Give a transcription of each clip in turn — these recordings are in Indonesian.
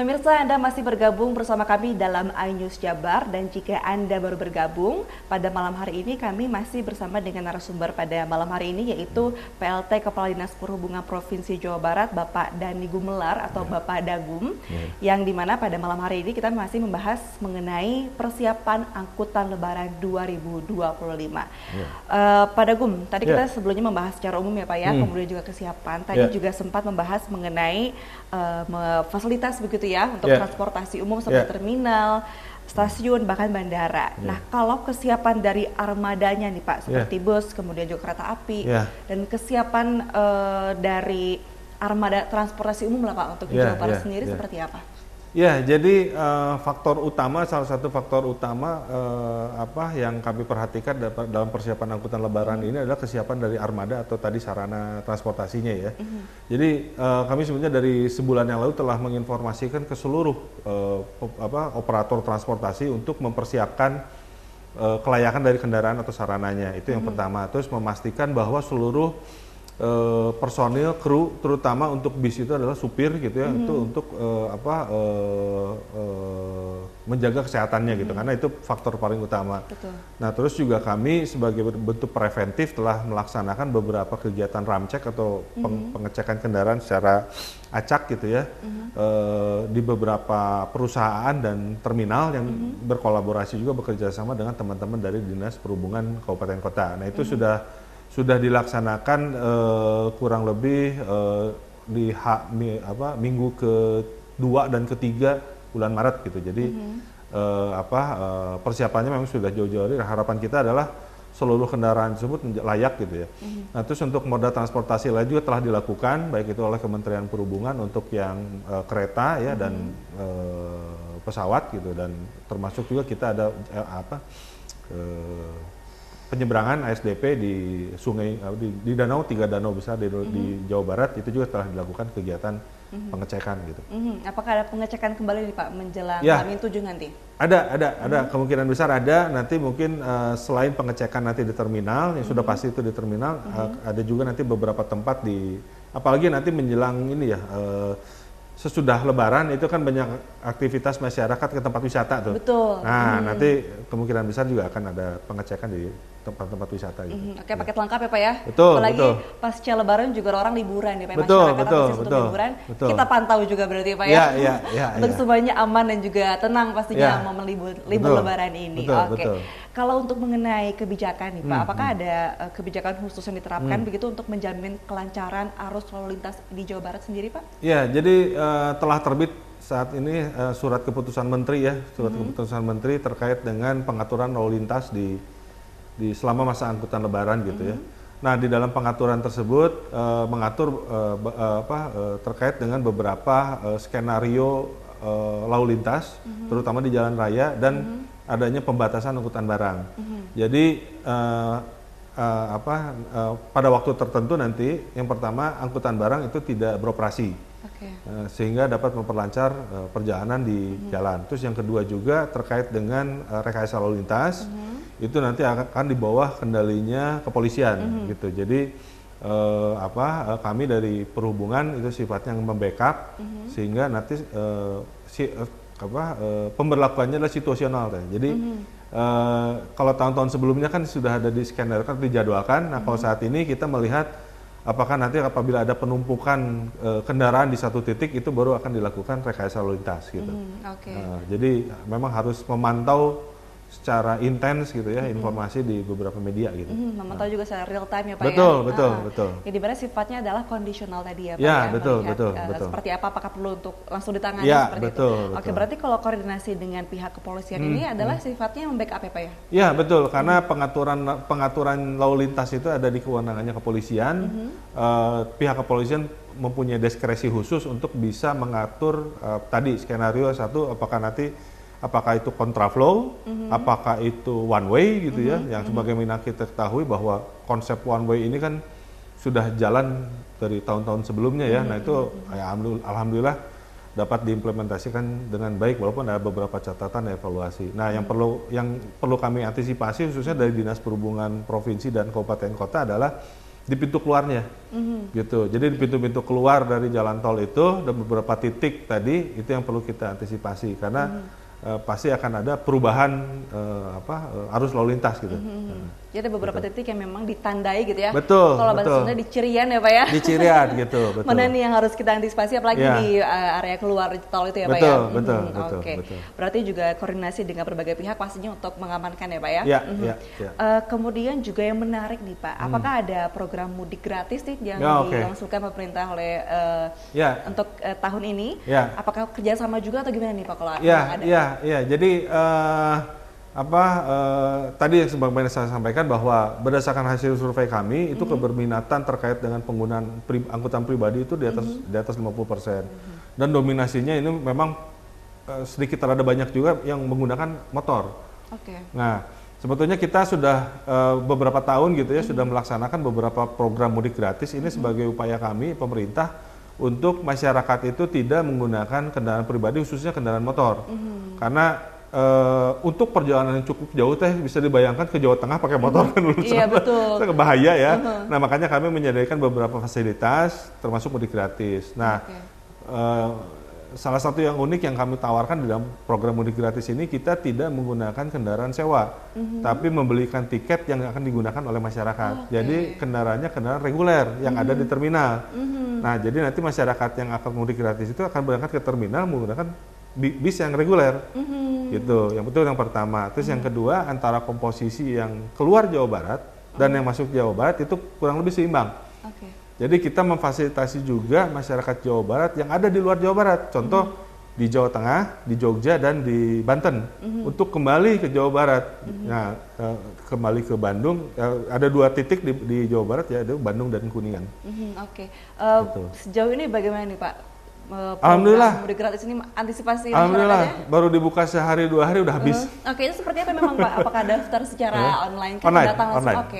Pemirsa, Anda masih bergabung bersama kami dalam iNews Jabar, dan jika Anda baru bergabung, pada malam hari ini kami masih bersama dengan narasumber pada malam hari ini, yaitu PLT Kepala Dinas Perhubungan Provinsi Jawa Barat, Bapak Dani Gumelar atau Bapak Dagum, yang dimana pada malam hari ini kita masih membahas mengenai persiapan angkutan Lebaran 2025. Pak Dagum, tadi kita sebelumnya membahas secara umum ya Pak ya, kemudian juga kesiapan. Tadi juga sempat membahas mengenai fasilitas begitu ya untuk transportasi umum seperti terminal, stasiun, bahkan bandara. Nah, kalau kesiapan dari armadanya nih Pak, seperti bus, kemudian juga kereta api, dan kesiapan dari armada transportasi umum lah Pak untuk di Jawa Barat sendiri seperti apa? Ya, jadi salah satu faktor utama yang kami perhatikan dalam persiapan angkutan Lebaran ini adalah kesiapan dari armada atau tadi sarana transportasinya ya. Jadi kami sebenarnya dari sebulan yang lalu telah menginformasikan ke seluruh operator transportasi untuk mempersiapkan kelayakan dari kendaraan atau sarananya. Itu yang pertama. Terus memastikan bahwa seluruh personil, kru, terutama untuk bis itu adalah supir gitu ya, itu untuk menjaga kesehatannya gitu, karena itu faktor paling utama. Nah, terus juga kami sebagai bentuk preventif telah melaksanakan beberapa kegiatan ramcek atau pengecekan kendaraan secara acak gitu ya, di beberapa perusahaan dan terminal yang berkolaborasi juga bekerja sama dengan teman-teman dari Dinas Perhubungan Kabupaten Kota. Nah, itu sudah dilaksanakan kurang lebih di minggu kedua dan ketiga bulan Maret gitu. Jadi persiapannya memang sudah jauh-jauh hari. Harapan kita adalah seluruh kendaraan tersebut layak gitu ya. Nah, terus untuk moda transportasi lain juga telah dilakukan, baik itu oleh Kementerian Perhubungan untuk yang kereta ya dan pesawat gitu, dan termasuk juga kita ada penyeberangan ASDP di sungai di danau, 3 danau besar di Jawa Barat, itu juga telah dilakukan kegiatan pengecekan gitu. Apakah ada pengecekan kembali nih Pak menjelang H-7 nanti? Ada kemungkinan besar ada. Nanti mungkin selain pengecekan nanti di terminal, yang sudah pasti itu di terminal, ada juga nanti beberapa tempat apalagi nanti menjelang ini ya, sesudah Lebaran itu kan banyak aktivitas masyarakat ke tempat wisata tuh. Betul. Nah, nanti kemungkinan besar juga akan ada pengecekan di tempat-tempat wisata gitu. Oke, paket lengkap ya Pak ya. Betul. Apalagi pasca Lebaran juga orang liburan ya Pak. Betul. Untuk liburan. Kita pantau juga berarti ya Pak ya. Untuk semuanya aman dan juga tenang pastinya momen libur Lebaran ini. Oke. Kalau untuk mengenai kebijakan nih Pak, apakah ada kebijakan khusus yang diterapkan begitu untuk menjamin kelancaran arus lalu lintas di Jawa Barat sendiri Pak? Ya, jadi telah terbit saat ini surat keputusan Menteri ya, keputusan Menteri terkait dengan pengaturan lalu lintas di selama masa angkutan Lebaran gitu ya. Nah, di dalam pengaturan tersebut mengatur terkait dengan beberapa skenario lalu lintas, terutama di jalan raya dan adanya pembatasan angkutan barang. Jadi pada waktu tertentu nanti, yang pertama angkutan barang itu tidak beroperasi, sehingga dapat memperlancar perjalanan di jalan. Terus yang kedua juga terkait dengan rekayasa lalu lintas, itu nanti akan di bawah kendalinya kepolisian gitu. Jadi kami dari perhubungan itu sifatnya membackup, sehingga nanti pemberlakuannya adalah situasional. Jadi kalau tahun-tahun sebelumnya kan sudah ada di skenario, kan dijadwalkan. Nah, kalau saat ini kita melihat apakah nanti apabila ada penumpukan kendaraan di satu titik, itu baru akan dilakukan rekayasa lalu lintas gitu. Jadi memang harus memantau secara intens gitu ya informasi di beberapa media gitu. Memantau juga secara real time ya Pak Betul. Ya, di mana sifatnya adalah kondisional tadi ya Pak ya. Betul. Seperti apa, apakah perlu untuk langsung ditangani seperti itu. Oke, berarti kalau koordinasi dengan pihak kepolisian ini adalah sifatnya membackup ya Pak ya? Ya, betul, karena pengaturan lalu lintas itu ada di kewenangannya kepolisian. Pihak kepolisian mempunyai diskresi khusus untuk bisa mengatur tadi skenario satu, apakah itu kontraflow, apakah itu one way gitu ya, yang sebagaimana kita ketahui bahwa konsep one way ini kan sudah jalan dari tahun-tahun sebelumnya ya. Nah, itu ya, alhamdulillah dapat diimplementasikan dengan baik, walaupun ada beberapa catatan dan evaluasi. Nah, yang perlu kami antisipasi khususnya dari Dinas Perhubungan Provinsi dan Kabupaten Kota adalah di pintu keluarnya, gitu. Jadi di pintu-pintu keluar dari jalan tol itu dan beberapa titik tadi itu yang perlu kita antisipasi karena pasti akan ada perubahan arus lalu lintas gitu. Jadi beberapa titik yang memang ditandai gitu ya. Betul. Kalau bahasa Sunda di cirian ya Pak ya. Di cirian gitu. Betul. Mana nih yang harus kita antisipasi apalagi di area keluar tol itu ya Pak betul, ya. Betul. Oke. Berarti juga koordinasi dengan berbagai pihak pastinya untuk mengamankan ya Pak ya. Iya. Kemudian juga yang menarik nih Pak, apakah ada program mudik gratis nih yang dilangsungkan pemerintah oleh untuk tahun ini? Apakah kerjasama juga atau gimana nih Pak kalau ada? Iya. Jadi tadi yang sebagaimana saya sampaikan bahwa berdasarkan hasil survei kami itu keberminatan terkait dengan penggunaan angkutan pribadi itu di atas 50%. Dan dominasinya ini memang sedikit rada banyak juga yang menggunakan motor. Nah, sebetulnya kita sudah beberapa tahun gitu ya sudah melaksanakan beberapa program mudik gratis ini sebagai upaya kami pemerintah untuk masyarakat itu tidak menggunakan kendaraan pribadi khususnya kendaraan motor. Karena untuk perjalanan yang cukup jauh bisa dibayangkan ke Jawa Tengah pakai motor kan betul. Bahaya ya. Nah, makanya kami menyediakan beberapa fasilitas termasuk mudik gratis. Nah, salah satu yang unik yang kami tawarkan di dalam program mudik gratis ini kita tidak menggunakan kendaraan sewa, tapi membelikan tiket yang akan digunakan oleh masyarakat. Jadi kendaraannya kendaraan reguler yang ada di terminal. Nah, jadi nanti masyarakat yang akan mudik gratis itu akan berangkat ke terminal menggunakan bis yang reguler, gitu. Yang betul yang pertama. Terus yang kedua antara komposisi yang keluar Jawa Barat dan yang masuk Jawa Barat itu kurang lebih seimbang. Jadi kita memfasilitasi juga masyarakat Jawa Barat yang ada di luar Jawa Barat. Contoh di Jawa Tengah, di Jogja dan di Banten untuk kembali ke Jawa Barat. Nah, kembali ke Bandung ada 2 titik di Jawa Barat ya, ada Bandung dan Kuningan. Gitu. Sejauh ini bagaimana nih Pak? Alhamdulillah mudik gratis ini antisipasi masyarakatnya? Baru dibuka sehari 2 hari udah habis. Itu seperti apa memang Pak? Apakah daftar secara online kan datang langsung?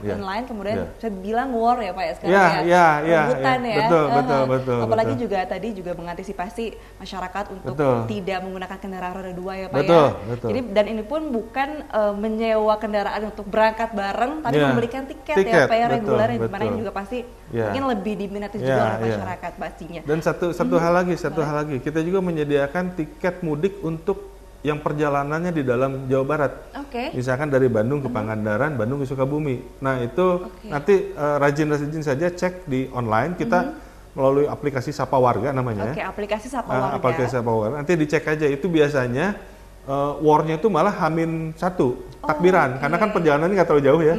Online kemudian saya bilang war ya Pak ya sekarang rebutan ya. Betul. Apalagi juga tadi juga mengantisipasi masyarakat untuk tidak menggunakan kendaraan roda 2 ya Pak Betul. Jadi dan ini pun bukan menyewa kendaraan untuk berangkat bareng tapi memberikan tiket ya Pak ya reguler yang dimana ini juga pasti mungkin lebih diminati juga oleh masyarakat pastinya. Dan satu hal lagi, kita juga menyediakan tiket mudik untuk yang perjalanannya di dalam Jawa Barat. Misalkan dari Bandung ke Pangandaran, Bandung ke Sukabumi. Nah, itu nanti rajin-rajin saja cek di online kita melalui aplikasi Sapa Warga namanya. Aplikasi Sapa Warga. Aplikasi Sapa Warga. Nanti dicek aja itu biasanya war-nya itu malah H-1 takbiran karena kan perjalanannya nggak terlalu jauh ya.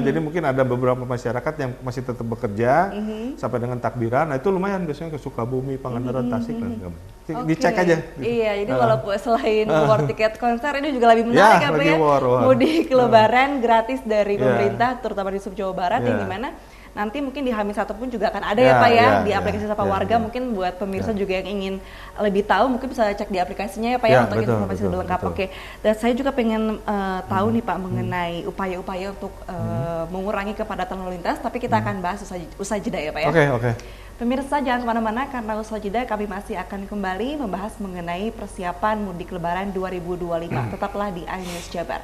Jadi mungkin ada beberapa masyarakat yang masih tetap bekerja sampai dengan takbiran. Nah, itu lumayan biasanya ke Sukabumi, Pangandaran, Tasik dan dicek aja. Gitu. Jadi walaupun selain war tiket konser ini juga lebih menarik apa ya? Mudik Lebaran gratis dari pemerintah terutama di Jawa Barat yang dimana nanti mungkin di H-1 pun juga akan ada ya Pak ya di aplikasi Sapa Warga. Mungkin buat pemirsa juga yang ingin lebih tahu mungkin bisa cek di aplikasinya ya Pak ya untuk informasi lebih lengkap. Dan saya juga pengen tahu nih Pak mengenai upaya-upaya untuk mengurangi kepadatan lalu lintas, tapi kita akan bahas usai jeda ya Pak ya. Pemirsa jangan kemana-mana karena usai jeda kami masih akan kembali membahas mengenai persiapan mudik Lebaran 2025. Tetaplah di iNews Jabar.